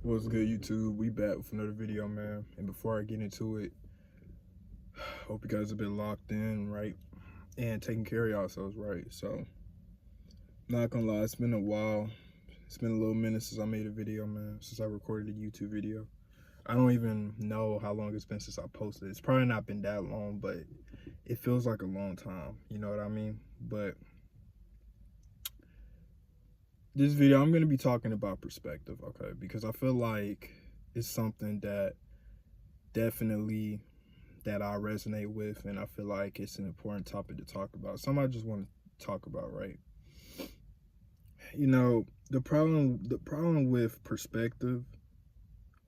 What's good, YouTube? We back with another video, man. And before I get into it, hope you guys have been locked in, right? And taking care of yourselves, right? So, not gonna lie, it's been a while. It's been a little minute since I made a video, man. Since I recorded a YouTube video. I don't even know how long it's been since I posted. It's probably not been that long, but it feels like a long time. You know what I mean? But this video, I'm gonna be talking about perspective, okay? Because I feel like it's something that definitely that I resonate with, and I feel like it's an important topic to talk about. Something I just want to talk about, right? You know, the problem with perspective,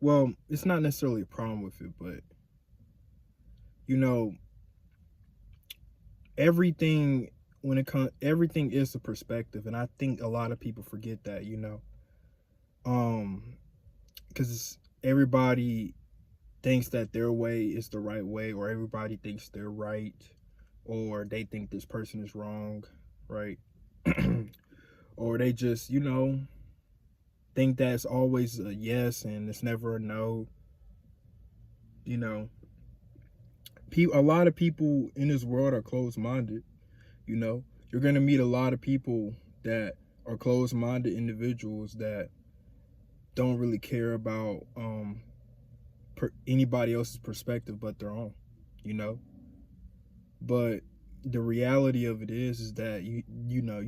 well, it's not necessarily a problem with it, but you know, everything everything is a perspective, and I think a lot of people forget that, because everybody thinks that their way is the right way, or everybody thinks they're right, or they think this person is wrong, right? Or they just, think that's always a yes and it's never a no. A lot of people in this world are closed-minded. You're going to meet a lot of people that are closed-minded individuals that don't really care about anybody else's perspective but their own, but the reality of it is that you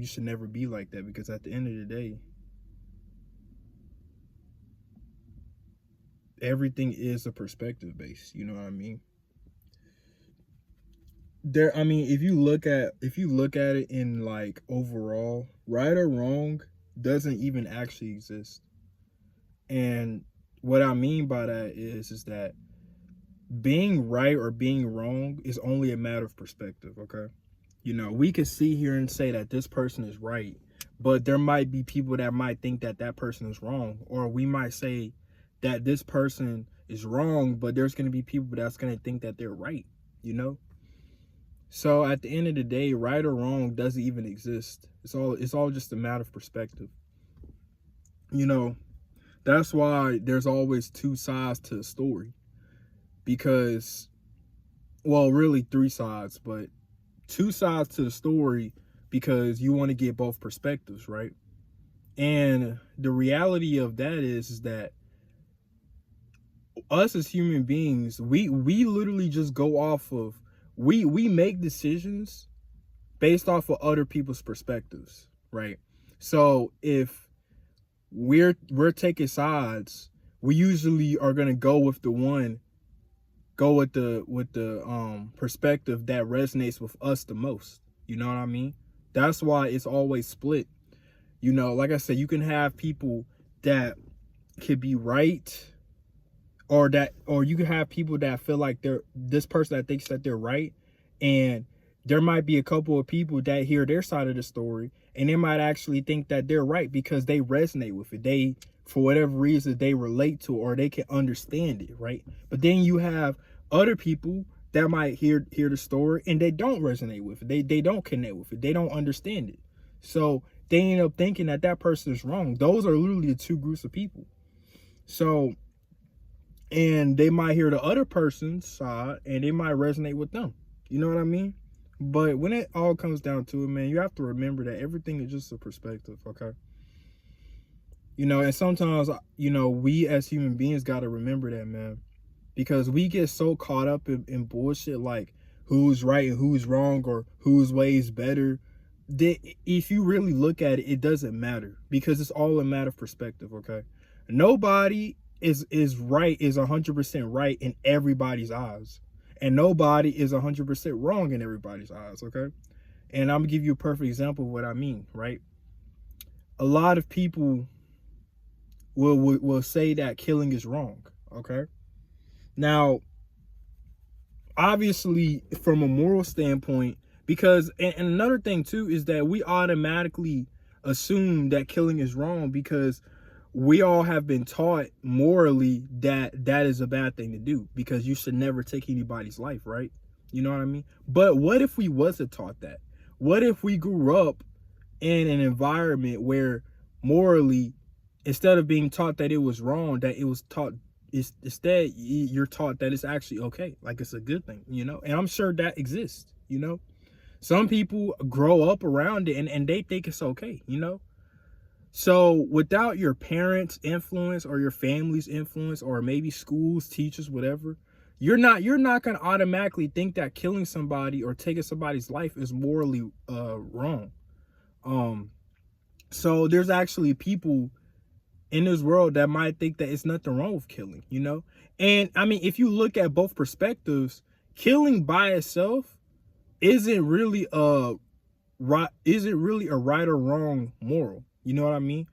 should never be like that, because at the end of the day, everything is a perspective base. You know what I mean? If you look at it in like overall, right or wrong doesn't even actually exist. And what I mean by that is that being right or being wrong is only a matter of perspective, okay? We could sit here and say that this person is right, but there might be people that might think that that person is wrong. Or we might say that this person is wrong, but there's going to be people that's going to think that they're right, So at the end of the day, right or wrong doesn't even exist. It's all just a matter of perspective. That's why there's always two sides to a story. Because, well, really three sides, but two sides to the story, because you want to get both perspectives, right? And the reality of that is that us as human beings, we literally just go off of, we make decisions based off of other people's perspectives, right? So if we're taking sides, we usually are going to go with the perspective that resonates with us the most. You know what I mean? That's why it's always split. Like I said, you can have people that could be right, or you can have people that feel like they're this person that thinks that they're right, and there might be a couple of people that hear their side of the story and they might actually think that they're right because they resonate with it. They, for whatever reason, they relate to it, or they can understand it, right? But then you have other people that might hear the story and they don't resonate with it. They don't connect with it. They don't understand it. So they end up thinking that that person is wrong. Those are literally the two groups of people. So, and they might hear the other person's side and they might resonate with them. You know what I mean? But when it all comes down to it, man, you have to remember that everything is just a perspective, okay? And sometimes, we as human beings got to remember that, man. Because we get so caught up in bullshit like who's right and who's wrong, or whose way is better. That if you really look at it, it doesn't matter, because it's all a matter of perspective, okay? Nobody is 100% right in everybody's eyes. And nobody is 100% wrong in everybody's eyes, okay? And I'm gonna give you a perfect example of what I mean, right? A lot of people will say that killing is wrong, okay? Now, obviously, from a moral standpoint, because, and another thing too, is that we automatically assume that killing is wrong because we all have been taught morally that that is a bad thing to do, because you should never take anybody's life, right? You know what I mean? But what if we wasn't taught that? What if we grew up in an environment where morally instead of being taught that it was wrong, that it was taught, instead you're taught that it's actually okay, like it's a good thing, you know. And I'm sure that exists, you know. Some people grow up around it and they think it's okay, you know. So without your parents' influence or your family's influence, or maybe schools, teachers, whatever, you're not gonna automatically think that killing somebody or taking somebody's life is morally wrong. So there's actually people in this world that might think that it's nothing wrong with killing, you know. And I mean, if you look at both perspectives, killing by itself isn't really a right or wrong moral. You know what I mean?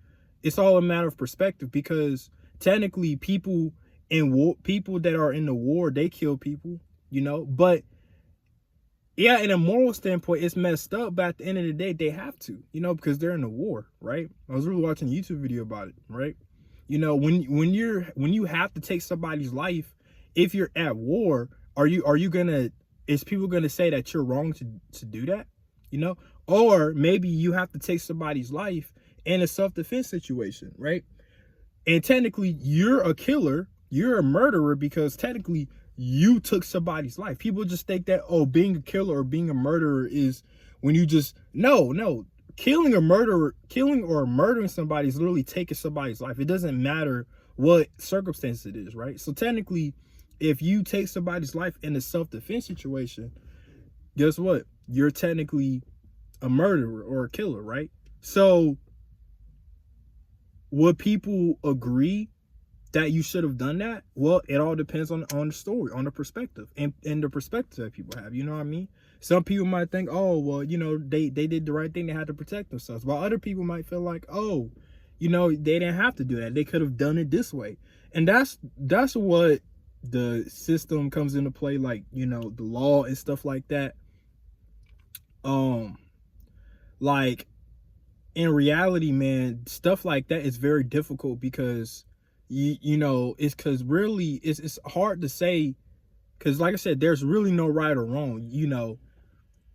It's all a matter of perspective, because technically people in war, people that are in the war, they kill people, you know. But yeah, in a moral standpoint, it's messed up, but at the end of the day, they have to, you know, because they're in the war, right? I was really watching a YouTube video about it, right? You know, when you have to take somebody's life, if you're at war, are you gonna, is people gonna say that you're wrong to do that? You know? Or maybe you have to take somebody's life in a self-defense situation, right? And technically you're a killer, you're a murderer, because technically you took somebody's life. People just think that, oh, being a killer or being a murderer is when you just, no, killing or murdering somebody is literally taking somebody's life. It doesn't matter what circumstance it is, right? So technically, if you take somebody's life in a self-defense situation, guess what? You're technically a murderer or a killer, right? So would people agree that you should have done that? Well, it all depends on the story, on the perspective, and the perspective that people have. You know what I mean? Some people might think, oh, well, you know, they did the right thing, they had to protect themselves. While other people might feel like, oh, you know, they didn't have to do that, they could have done it this way. And that's what the system comes into play, like, you know, the law and stuff like that. Like, in reality, man, stuff like that is very difficult, because you know, it's because really it's hard to say, because like I said, there's really no right or wrong, you know.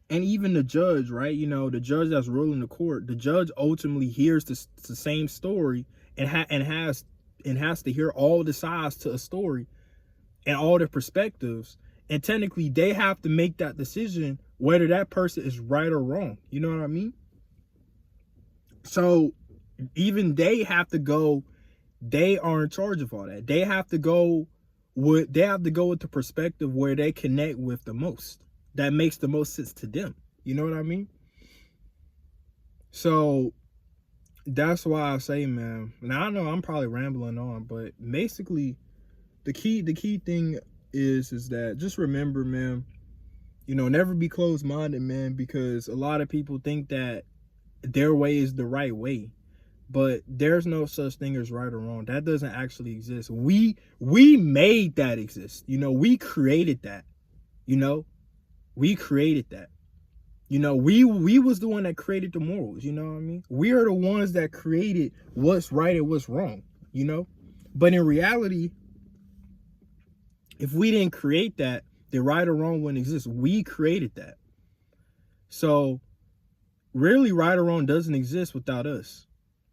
And even the judge, right, you know, the judge that's ruling the court, the judge ultimately hears the same story and has to hear all the sides to a story and all the perspectives, and technically they have to make that decision whether that person is right or wrong. You know what I mean? So even they have to go, they are in charge of all that. They have to go with the perspective where they connect with the most, that makes the most sense to them. You know what I mean? So that's why I say, man, now I know I'm probably rambling on, but basically the key thing is that just remember, man, you know, never be closed-minded, man, because a lot of people think that their way is the right way, but there's no such thing as right or wrong. That doesn't actually exist. We made that exist. You know, we created that. You know, we created that. You know, we was the one that created the morals. You know what I mean? We are the ones that created what's right and what's wrong. You know, but in reality, if we didn't create that, the right or wrong wouldn't exist. We created that. So really, right or wrong doesn't exist without us.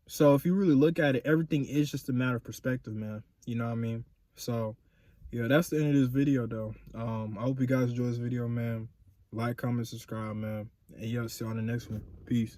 So if you really look at it, everything is just a matter of perspective, man. You know what I mean? So yeah, that's the end of this video, though. I hope you guys enjoy this video, man. Like, comment, subscribe, man. And yeah, see you on the next one. Peace.